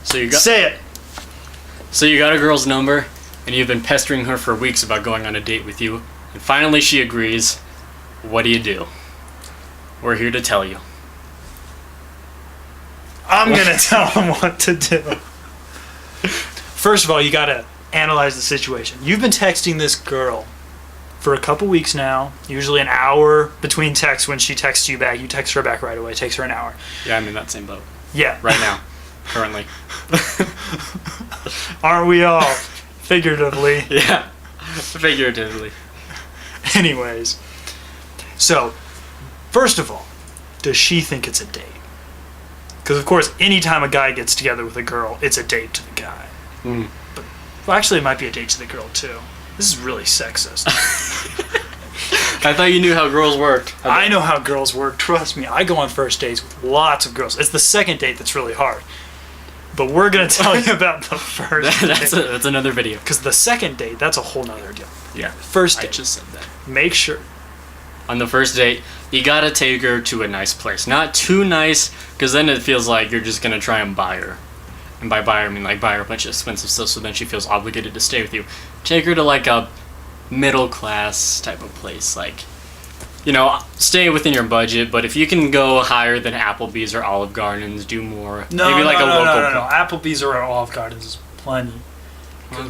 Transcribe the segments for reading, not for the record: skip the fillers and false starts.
Say it. So you got a girl's number, and you've been pestering her for weeks about going on a date with you, and finally she agrees. What do? We're here to tell you. I'm gonna tell him what to do. First of all, you gotta analyze the situation. You've been texting this girl for a couple weeks now, usually an hour between texts when she texts you back. You text her back right away. It takes her an hour. Yeah, I'm in that same boat. Yeah. Right now. Currently. Aren't we all? Figuratively. Yeah. Figuratively. Anyways. So, first of all, does she think it's a date? Because, of course, anytime a guy gets together with a girl, it's a date to the guy. Mm. But, well, actually, it might be a date to the girl, too. This is really sexist. I thought you knew how girls worked. I know how girls work. Trust me. I go on first dates with lots of girls. It's the second date that's really hard. But we're going to tell you about the first date. That's another video. Because the second date, that's a whole nother deal. Yeah. First date. I just said that. Make sure. On the first date, you gotta take her to a nice place. Not too nice, because then it feels like you're just gonna try and buy her. And by buy her, I mean like buy her a bunch of expensive stuff so then she feels obligated to stay with you. Take her to like a middle class type of place. Like, you know, stay within your budget, but if you can go higher than Applebee's or Olive Gardens, do more. No, maybe like a local. No. Applebee's or Olive Gardens is plenty.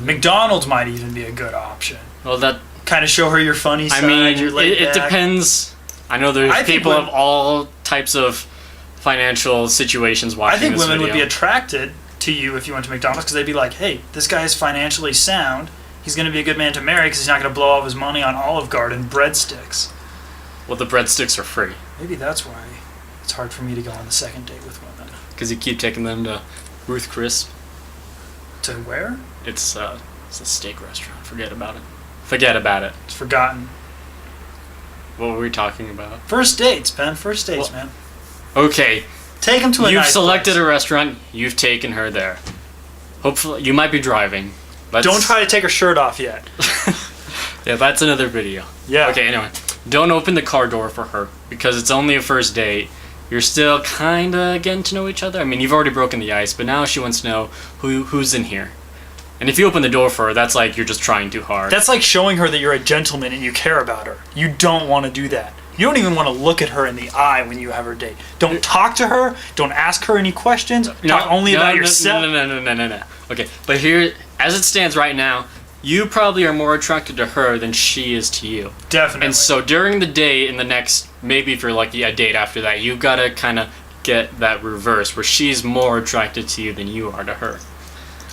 McDonald's might even be a good option. Well, that kind of show her your funny side. I mean, your it depends. I know there's people of all types of financial situations watching this video. I think women would be video. attracted to you if you went to McDonald's because they'd be like, hey, this guy is financially sound. He's going to be a good man to marry because he's not going to blow all of his money on Olive Garden breadsticks. Well, the breadsticks are free. Maybe that's why it's hard for me to go on the second date with women. Because you keep taking them to Ruth Chris. To where? It's a steak restaurant. Forget about it. Forget about it. It's forgotten. What were we talking about? First dates, Ben. First dates, man. Okay. Take them to a nice You've selected place. a restaurant. You've taken her there. Hopefully, you might be driving. Don't try to take her shirt off yet. Yeah, that's another video. Yeah. Okay, anyway. Don't open the car door for her because it's only a first date. You're still kind of getting to know each other. I mean, you've already broken the ice, but now she wants to know who's in here. And if you open the door for her, that's like you're just trying too hard. That's like showing her that you're a gentleman and you care about her. You don't want to do that. You don't even want to look at her in the eye when you have her date. Don't talk to her. Don't ask her any questions. Talk only about yourself. No. Okay, but here, as it stands right now, you probably are more attracted to her than she is to you. Definitely. And so during the date, in the next, maybe if you're lucky, a date after that, you've got to kind of get that reverse where she's more attracted to you than you are to her.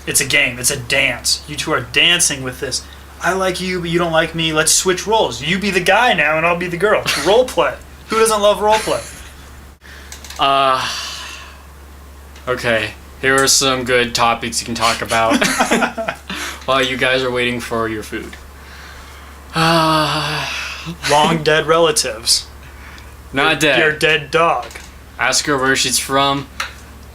It's a game. It's a dance. You two are dancing with this. I like you, but you don't like me. Let's switch roles. You be the guy now, and I'll be the girl. Role play. Who doesn't love role play? Okay. Here are some good topics you can talk about while you guys are waiting for your food. Long dead relatives. Not dead. Your dead dog. Ask her where she's from.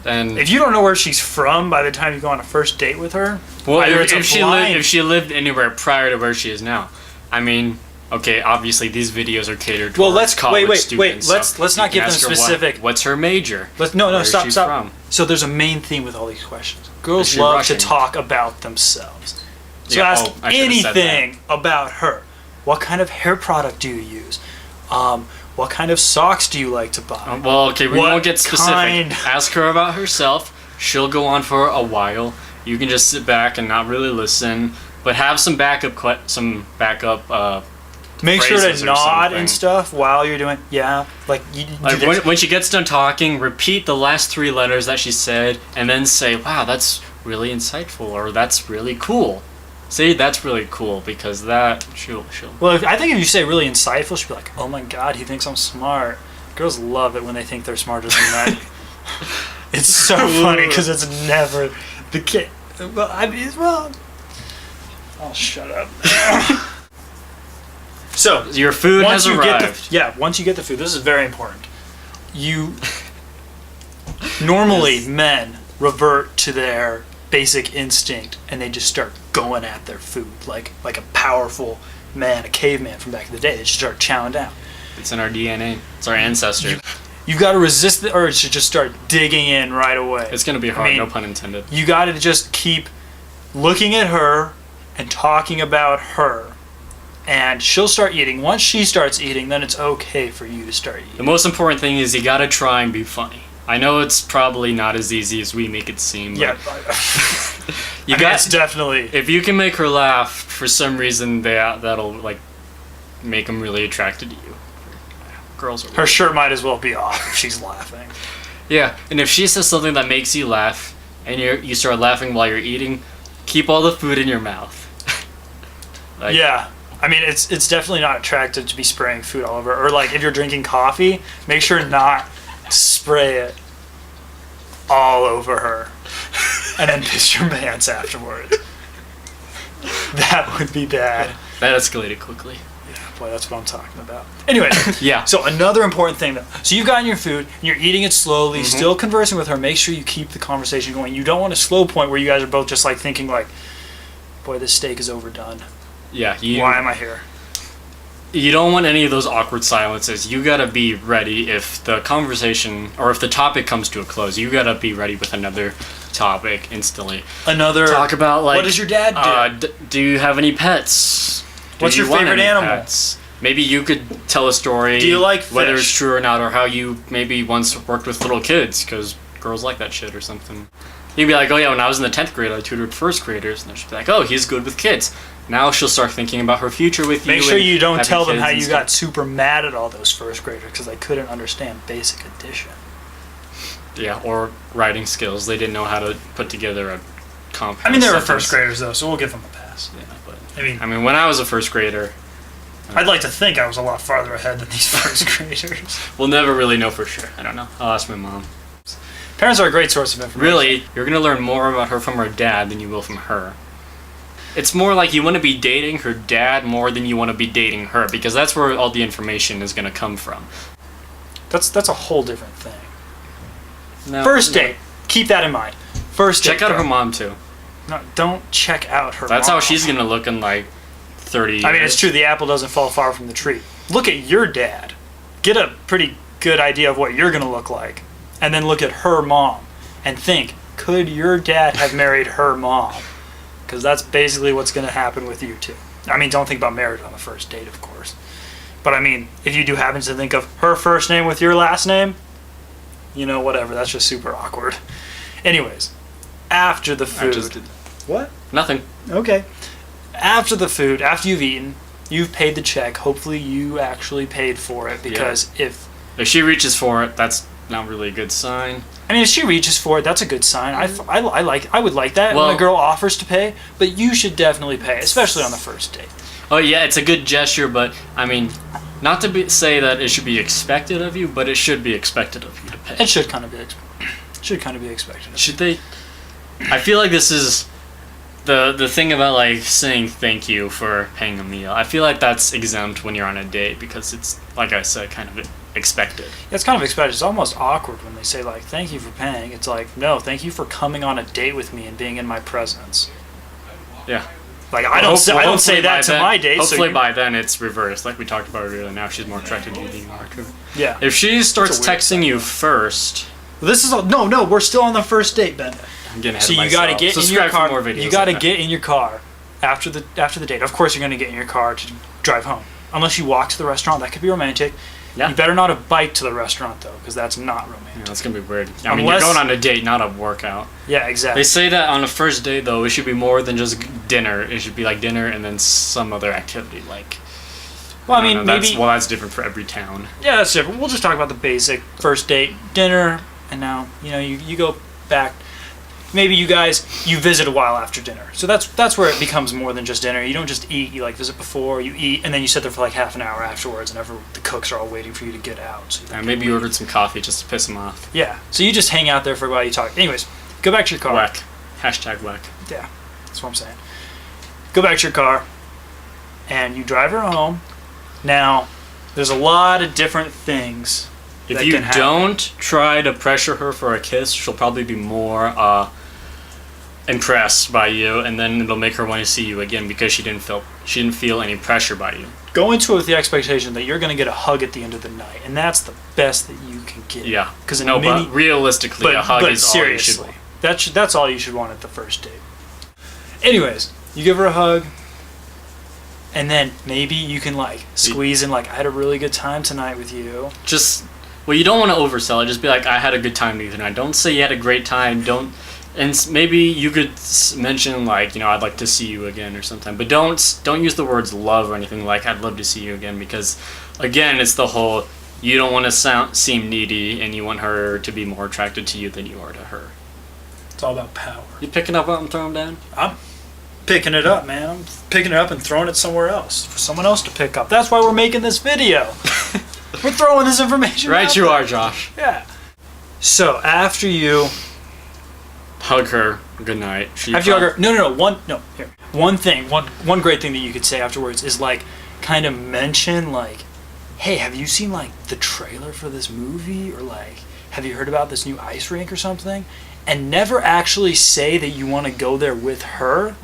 And if you don't know where she's from by the time you go on a first date with her, well, if she lived anywhere prior to where she is now, I mean, okay, obviously these videos are catered to college students. Let's not give them specific. What's her major? Stop. From? So there's a main theme with all these questions. Girls love to talk about themselves. So ask anything about her. What kind of hair product do you use? What kind of socks do you like to buy? Well, okay, we won't get specific. Ask her about herself. She'll go on for a while. You can just sit back and not really listen, but have some backup. Make sure to nod and stuff while you're doing. Yeah, when she gets done talking, repeat the last 3 letters that she said, and then say, "Wow, that's really insightful," or "That's really cool." Say that's really cool because she'll. Well, I think if you say really insightful, she'll be like, "Oh my God, he thinks I'm smart." Girls love it when they think they're smarter than that. It's so funny because it's never the kid. Well, I'll shut up. So your food has arrived. Once you get the food, this is very important. Normally men revert to their basic instinct and they just start going at their food like a powerful man, a caveman from back in the day. They just start chowing down. It's in our DNA. It's our ancestry. You've got to resist the urge to just start digging in right away. It's gonna be hard, mean, no pun intended. You got to just keep looking at her and talking about her. And she'll start eating. Once she starts eating, then it's okay for you to start The eating. most important thing is you gotta try and be funny. I know it's probably not as easy as we make it seem. But Yeah. you It's definitely. if you can make her laugh for some reason, that'll like make them really attracted to you. Girls are Her shirt might as well be off if she's laughing. Yeah, and if she says something that makes you laugh, and you start laughing while you're eating, keep all the food in your mouth. Like, Yeah. I mean, it's definitely not attractive to be spraying food all over. Or, like, if you're drinking coffee, make sure not to spray it all over her. And then piss your pants afterwards. That would be bad. that escalated quickly. Yeah, boy, that's what I'm talking about. Anyway, Yeah. so another important thing, though. So you've gotten your food, and you're eating it slowly, Mm-hmm. still conversing with her. Make sure you keep the conversation going. You don't want a slow point where you guys are both just, like, thinking, like, boy, this steak is overdone. Yeah, Why am I here? you don't want any of those awkward silences. You gotta be ready if the conversation or if the topic comes to a close. You gotta be ready with another topic instantly. Another. Talk about like what does your dad do? Do you have any pets? Do What's you your want favorite any animal? pets? Maybe you could tell a story. Do you like whether it's fish? true or not, or how you maybe once worked with little kids because girls like that shit or something. You'd be like, oh yeah, when I was in the 10th grade, I tutored first graders, and she'd be like, oh, he's good with kids. Now she'll start thinking about her future with you. Make sure and you don't having tell them kids how and you stuff. got super mad at all those first graders because they couldn't understand basic addition. Yeah, or writing skills. They didn't know how to put together a compound. I mean, they were sentence. first graders though, so we'll give them a pass. Yeah, but I mean, when I was a first grader, I'd like to think I was a lot farther ahead than these first graders. we'll never really know for sure. I don't know. I'll ask my mom. Parents are a great source of information. Really, you're gonna learn more about her from her dad than you will from her. It's more like you want to be dating her dad more than you want to be dating her, because that's where all the information is gonna come from. That's a whole different thing. No, First no. date. Keep that in mind. First date. Check out her though. mom too. No, don't check out her That's mom. how she's gonna look in like 30 years. I mean, it's true. The apple doesn't fall far from the tree. Look at your dad. Get a pretty good idea of what you're going to look like. And then look at her mom. And think, could your dad have married her mom? Because that's basically what's going to happen with you two. I mean, don't think about marriage on the first date, of course. But I mean, if you do happen to think of her first name with your last name, you know, whatever. That's just super awkward. Anyways, after the I food. just did What? nothing. Okay. After the food, after you've eaten, you've paid the check. Hopefully you actually paid for it, because if If she reaches for it, that's not really a good sign. if she reaches for it, that's a good sign. I would like that when Well- a girl offers to pay, but you should definitely pay, especially on the first date. Oh yeah, it's a good gesture, but I mean, not to say that it should be expected of you, but it should be expected of you to pay. It should kind of be expected. Should they? I feel like this is the thing about like saying thank you for paying a meal. I feel like that's exempt when you're on a date because it's, like I said, kind of expected. It's kind of expected. It's almost awkward when they say like thank you for paying. It's like, no, thank you for coming on a date with me and being in my presence. Yeah. Like I don't say Hopefully that by to then- my date. Hopefully so by then it's reversed, like we talked about earlier. Now she's more attracted to you than you are to her. yeah. If she starts weird texting you first, This is no. We're still on the first date, Ben. I'm getting ahead So of you myself. got to get in your Subscribe car. for more videos. You got to like that. get in your car after the date. Of course, you're going to get in your car to drive home. Unless you walk to the restaurant, that could be romantic. Yeah. You better not have bike to the restaurant though, because that's not romantic. Yeah, that's gonna be weird. I mean, Unless- you're going on a date, not a workout. Yeah, exactly. They say that on a first date, though, it should be more than just dinner. It should be like dinner and then some other activity. Like, Well, I don't mean, know, maybe. that's different for every town. Yeah, that's different. We'll just talk about the basic first date, dinner, and now you go back. Maybe you visit a while after dinner. So that's where it becomes more than just dinner. You don't just eat. You like visit before, you eat, and then you sit there for like half an hour afterwards, and the cooks are all waiting for you to get out. So And maybe you ordered some coffee just to piss them off. Yeah. So you just hang out there for a while. You talk. Anyways, go back to your car. Whack. Hashtag whack. Yeah, that's what I'm saying. Go back to your car, and you drive her home. Now, there's a lot of different things. If that you can happen. don't try to pressure her for a kiss, she'll probably be more impressed by you, and then it'll make her want to see you again because she didn't feel any pressure by you. go into it with the expectation that you're going to get a hug at the end of the night, and that's the best that you can get. Yeah. Because But realistically, a hug is all you should want. That's all you should want at the first date. Anyways, you give her a hug, and then maybe you can like squeeze in like, I had a really good time tonight with you. Well, you don't want to oversell it. Just be like, I had a good time with you tonight. Don't say you had a great time. And maybe you could mention like, I'd like to see you again or something. But don't use the words love or anything like I'd love to see you again, because again, it's the whole, you don't want to seem needy, and you want her to be more attracted to you than you are to her. It's all about power. You picking up what I'm throwing down? I'm picking it up, man. I'm picking it up and throwing it somewhere else for someone else to pick up. That's why we're making this video. We're throwing this information Right, out you there. are, Josh. Yeah. So after you hug her, good night. after you hug her, one great thing that you could say afterwards is like, kind of mention like, hey, have you seen like the trailer for this movie, or like, have you heard about this new ice rink or something? And never actually say that you want to go there with her,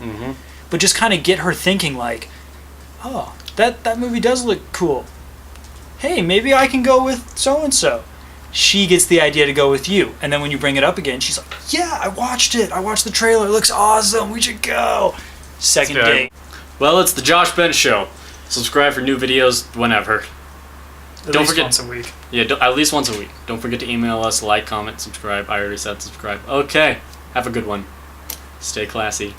but just kind of get her thinking like, oh, that movie does look cool. Hey, maybe I can go with so and so. She gets the idea to go with you, and then when you bring it up again, she's like, yeah, I watched it. I watched the trailer. It looks awesome. We should go. Second date. Well, it's the Josh Ben Show. Subscribe for new videos whenever. Don't forget once a week. Yeah, at least once a week. Don't forget to email us, like, comment, subscribe. I already said subscribe. Okay, have a good one. Stay classy.